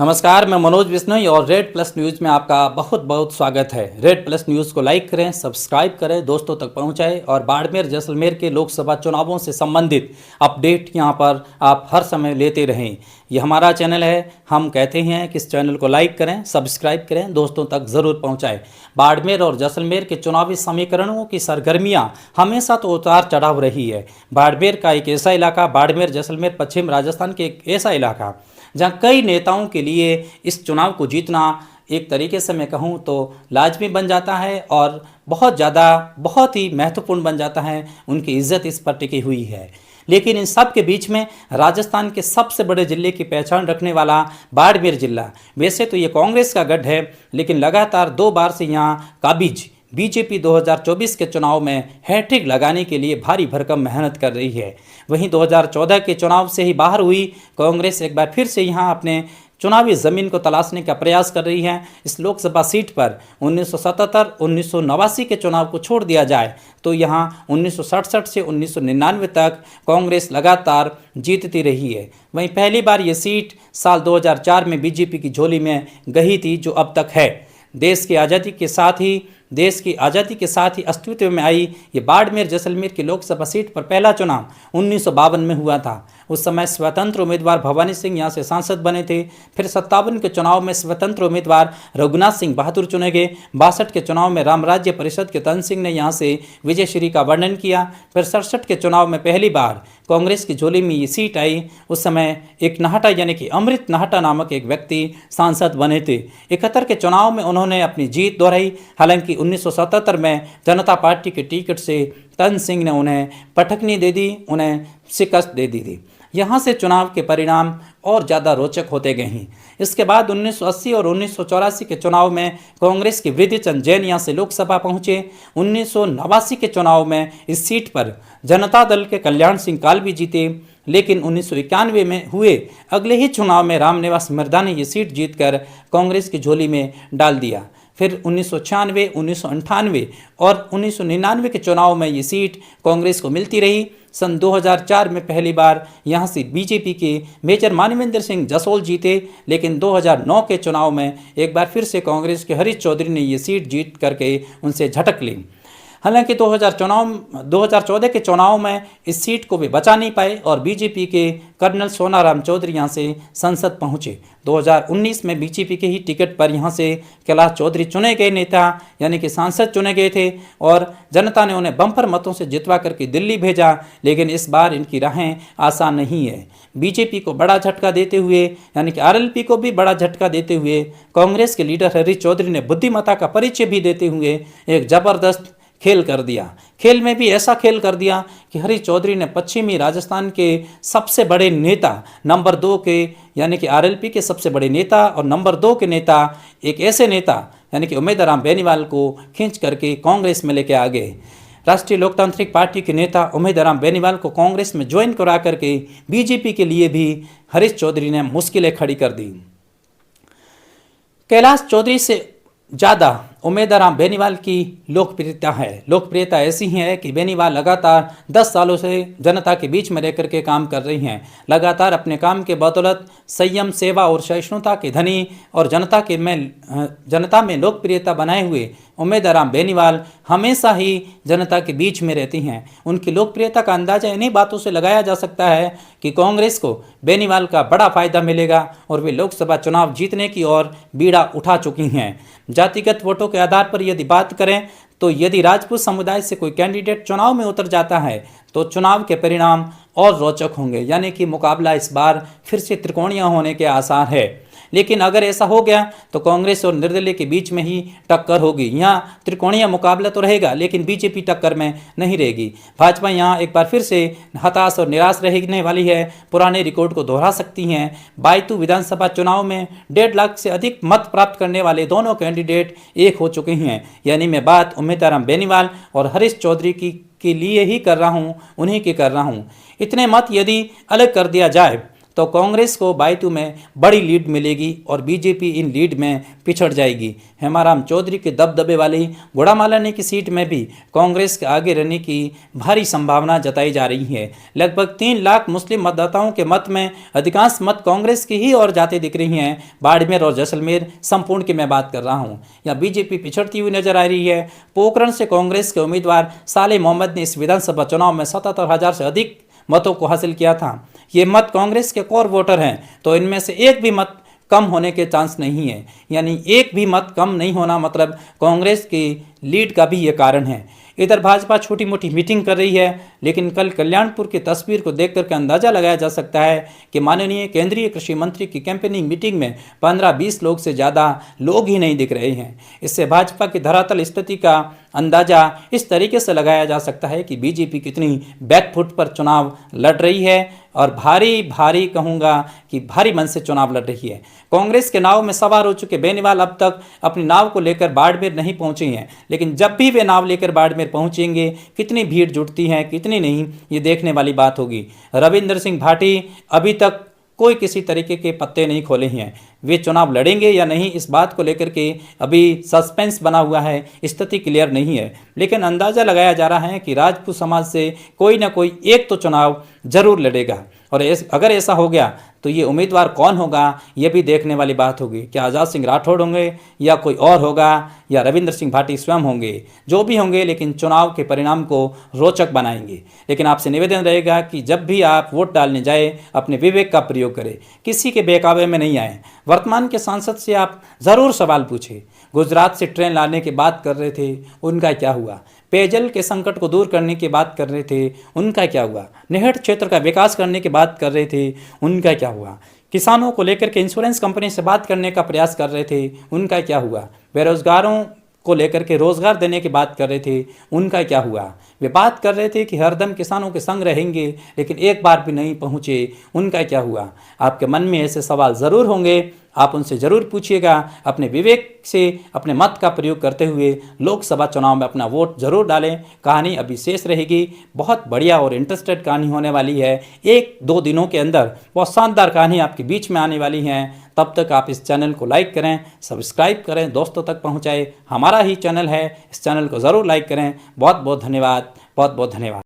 नमस्कार, मैं मनोज बिश्नोई और रेड प्लस न्यूज़ में आपका बहुत बहुत स्वागत है। रेड प्लस न्यूज़ को लाइक करें, सब्सक्राइब करें, दोस्तों तक पहुंचाएं और बाड़मेर जैसलमेर के लोकसभा चुनावों से संबंधित अपडेट यहां पर आप हर समय लेते रहें। ये हमारा चैनल है, हम कहते हैं कि इस चैनल को लाइक करें, सब्सक्राइब करें, दोस्तों तक ज़रूर पहुँचाएँ। बाड़मेर और जैसलमेर के चुनावी समीकरणों की सरगर्मियाँ हमेशा तो उतार चढ़ाव रही है। बाड़मेर का एक ऐसा इलाका, बाड़मेर जैसलमेर पश्चिम राजस्थान के एक ऐसा इलाका जहाँ कई नेताओं के लिए इस चुनाव को जीतना एक तरीके से मैं कहूँ तो लाजमी बन जाता है और बहुत ही महत्वपूर्ण बन जाता है। उनकी इज्जत इस पर टिकी हुई है। लेकिन इन सब के बीच में राजस्थान के सबसे बड़े जिले की पहचान रखने वाला बाड़मेर जिला, वैसे तो ये कांग्रेस का गढ़ है, लेकिन लगातार 2 बार से यहाँ काबिज बीजेपी 2024 के चुनाव में हैट्रिक लगाने के लिए भारी भरकम मेहनत कर रही है। वहीं 2014 के चुनाव से ही बाहर हुई कांग्रेस एक बार फिर से यहाँ अपने चुनावी ज़मीन को तलाशने का प्रयास कर रही है। इस लोकसभा सीट पर 1977-1989 के चुनाव को छोड़ दिया जाए तो यहाँ 1967 से 1999 तक कांग्रेस लगातार जीतती रही है। वहीं पहली बार ये सीट साल 2004 में बीजेपी की झोली में गई थी, जो अब तक है। देश की आज़ादी के साथ ही अस्तित्व में आई ये बाड़मेर जैसलमेर की लोकसभा सीट पर पहला चुनाव 1952 में हुआ था। उस समय स्वतंत्र उम्मीदवार भवानी सिंह यहाँ से सांसद बने थे। फिर 57 के चुनाव में स्वतंत्र उम्मीदवार रघुनाथ सिंह बहादुर चुने गए। 62 के चुनाव में राम राज्य परिषद के तन सिंह ने यहाँ से विजयश्री का वर्णन किया। फिर 67 के चुनाव में पहली बार कांग्रेस की झोली में ये सीट आई। उस समय एक नाहटा यानी कि अमृत नाहटा नामक एक व्यक्ति सांसद बने थे। 71 के चुनाव में उन्होंने अपनी जीत दोहराई। हालांकि 1977 में जनता पार्टी के टिकट से तन सिंह ने उन्हें पटकनी दे दी, उन्हें शिकस्त दे दी थी। यहाँ से चुनाव के परिणाम और ज़्यादा रोचक होते गए हैं। इसके बाद 1980 और 1984 के चुनाव में कांग्रेस के वृद्धिचंद जैन यहाँ से लोकसभा पहुँचे। 1989 के चुनाव में इस सीट पर जनता दल के कल्याण सिंह कालवी जीते। लेकिन 1991 में हुए अगले ही चुनाव में रामनिवास मिर्धा ने ये सीट जीतकर कांग्रेस की झोली में डाल दिया। फिर 1996, 1998 और 1999 के चुनाव में ये सीट कांग्रेस को मिलती रही। सन 2004 में पहली बार यहाँ से बीजेपी के मेजर मानवेंद्र सिंह जसोल जीते। लेकिन 2009 के चुनाव में एक बार फिर से कांग्रेस के हरीश चौधरी ने ये सीट जीत करके उनसे झटक ली। हालांकि 2014 के चुनाव में इस सीट को वे बचा नहीं पाए और बीजेपी के कर्नल सोनाराम चौधरी यहाँ से संसद पहुँचे। 2019 में बीजेपी के ही टिकट पर यहाँ से कैलाश चौधरी चुने गए नेता यानी कि सांसद चुने गए थे और जनता ने उन्हें बम्पर मतों से जितवा करके दिल्ली भेजा। लेकिन इस बार इनकी राहें आसान नहीं है। बीजेपी को बड़ा झटका देते हुए यानी कि आरएलपी को भी बड़ा झटका देते हुए कांग्रेस के लीडर हरीश चौधरी ने बुद्धिमत्ता का परिचय भी देते हुए एक जबरदस्त खेल कर दिया। खेल में भी ऐसा खेल कर दिया कि हरीश चौधरी ने पश्चिमी राजस्थान के सबसे बड़े नेता नंबर 2 के यानी कि आरएलपी के सबसे बड़े नेता और नंबर 2 के नेता एक ऐसे नेता यानी कि उमेदराम बेनीवाल को खींच करके कांग्रेस में लेके आ गए। राष्ट्रीय लोकतांत्रिक पार्टी के नेता उमेदराम बेनीवाल को कांग्रेस में ज्वाइन करा करके बीजेपी के लिए भी हरीश चौधरी ने मुश्किलें खड़ी कर दी। कैलाश चौधरी से ज़्यादा उमेदराम बेनीवाल की लोकप्रियता ऐसी है कि बेनीवाल लगातार 10 सालों से जनता के बीच में रहकर के काम कर रही हैं। लगातार अपने काम के बदौलत संयम, सेवा और सहिष्णुता के धनी और जनता में लोकप्रियता बनाए हुए उमेदराम बेनीवाल हमेशा ही जनता के बीच में रहती हैं। उनकी लोकप्रियता का अंदाजा इन्हीं बातों से लगाया जा सकता है कि कांग्रेस को बेनीवाल का बड़ा फायदा मिलेगा और वे लोकसभा चुनाव जीतने की ओर बीड़ा उठा चुकी हैं। जातिगत वोटों के आधार पर यदि बात करें तो यदि राजपूत समुदाय से कोई कैंडिडेट चुनाव में उतर जाता है तो चुनाव के परिणाम और रोचक होंगे, यानी कि मुकाबला इस बार फिर से त्रिकोणीय होने के आसार है। लेकिन अगर ऐसा हो गया तो कांग्रेस और निर्दलीय के बीच में ही टक्कर होगी। यहाँ त्रिकोणीय मुकाबला तो रहेगा लेकिन बीजेपी टक्कर में नहीं रहेगी। भाजपा यहाँ एक बार फिर से हताश और निराश रहने वाली है, पुराने रिकॉर्ड को दोहरा सकती हैं। बायतू विधानसभा चुनाव में 1.5 लाख से अधिक मत प्राप्त करने वाले दोनों कैंडिडेट एक हो चुके हैं। यानी मैं बात उमेदराम बेनीवाल और हरीश चौधरी के लिए ही कर रहा हूँ, उन्हीं की कर रहा हूँ। इतने मत यदि अलग कर दिया जाए तो कांग्रेस को बायतू में बड़ी लीड मिलेगी और बीजेपी इन लीड में पिछड़ जाएगी। हेमाराम चौधरी के दबदबे वाली गुड़ामालानी की सीट में भी कांग्रेस के आगे रहने की भारी संभावना जताई जा रही है। लगभग 3 लाख मुस्लिम मतदाताओं के मत में अधिकांश मत कांग्रेस की ही ओर जाते दिख रही हैं। बाड़मेर और जैसलमेर संपूर्ण की मैं बात कर रहा हूँ, यहाँ बीजेपी पिछड़ती हुई नजर आ रही है। पोखरण से कांग्रेस के उम्मीदवार साले मोहम्मद ने इस विधानसभा चुनाव में 77,000 से अधिक मतों को हासिल किया था। ये मत कांग्रेस के कोर वोटर हैं, तो इनमें से एक भी मत कम होने के चांस नहीं है, यानी एक भी मत कम नहीं होना मतलब कांग्रेस की लीड का भी ये कारण है। इधर भाजपा छोटी मोटी मीटिंग कर रही है, लेकिन कल कल्याणपुर की तस्वीर को देख करके अंदाजा लगाया जा सकता है कि माननीय केंद्रीय कृषि मंत्री की कैंपेनिंग मीटिंग में 15-20 लोग से ज़्यादा लोग ही नहीं दिख रहे हैं। इससे भाजपा की धरातल स्थिति का अंदाजा इस तरीके से लगाया जा सकता है कि बीजेपी कितनी बैकफुट पर चुनाव लड़ रही है और भारी कहूँगा कि भारी मन से चुनाव लड़ रही है। कांग्रेस के नाव में सवार हो चुके बेनीवाल अब तक अपनी नाव को लेकर बाड़मेर नहीं पहुंचे हैं, लेकिन जब भी वे नाव लेकर बाड़मेर पहुंचेंगे कितनी भीड़ जुटती है कितनी नहीं, ये देखने वाली बात होगी। रविंद्र सिंह भाटी अभी तक कोई किसी तरीके के पत्ते नहीं खोले हैं, वे चुनाव लड़ेंगे या नहीं इस बात को लेकर के अभी सस्पेंस बना हुआ है, स्थिति क्लियर नहीं है। लेकिन अंदाज़ा लगाया जा रहा है कि राजपूत समाज से कोई ना कोई एक तो चुनाव जरूर लड़ेगा, और अगर ऐसा हो गया तो ये उम्मीदवार कौन होगा ये भी देखने वाली बात होगी। क्या आज़ाद सिंह राठौड़ होंगे या कोई और होगा या रविंद्र सिंह भाटी स्वयं होंगे, जो भी होंगे लेकिन चुनाव के परिणाम को रोचक बनाएंगे। लेकिन आपसे निवेदन रहेगा कि जब भी आप वोट डालने जाए अपने विवेक का प्रयोग करें, किसी के बहकावे में नहीं आए। वर्तमान के सांसद से आप ज़रूर सवाल पूछें। गुजरात से ट्रेन लाने की बात कर रहे थे, उनका क्या हुआ? पेयजल के संकट को दूर करने की बात कर रहे थे, उनका क्या हुआ? निहट क्षेत्र का विकास करने की बात कर रहे थे, उनका क्या हुआ? किसानों को लेकर के इंश्योरेंस कंपनी से बात करने का प्रयास कर रहे थे, उनका क्या हुआ? बेरोजगारों को लेकर के रोजगार देने की बात कर रहे थे, उनका क्या हुआ? वे बात कर रहे थे कि हरदम किसानों के संग रहेंगे, लेकिन एक बार भी नहीं पहुँचे, उनका क्या हुआ? आपके मन में ऐसे सवाल ज़रूर होंगे, आप उनसे ज़रूर पूछिएगा। अपने विवेक से अपने मत का प्रयोग करते हुए लोकसभा चुनाव में अपना वोट जरूर डालें। कहानी अभी शेष रहेगी, बहुत बढ़िया और इंटरेस्टेड कहानी होने वाली है। 1-2 दिनों के अंदर बहुत शानदार कहानी आपके बीच में आने वाली है। तब तक आप इस चैनल को लाइक करें, सब्सक्राइब करें, दोस्तों तक पहुँचाएँ। हमारा ही चैनल है, इस चैनल को ज़रूर लाइक करें। बहुत बहुत धन्यवाद, बहुत बहुत धन्यवाद।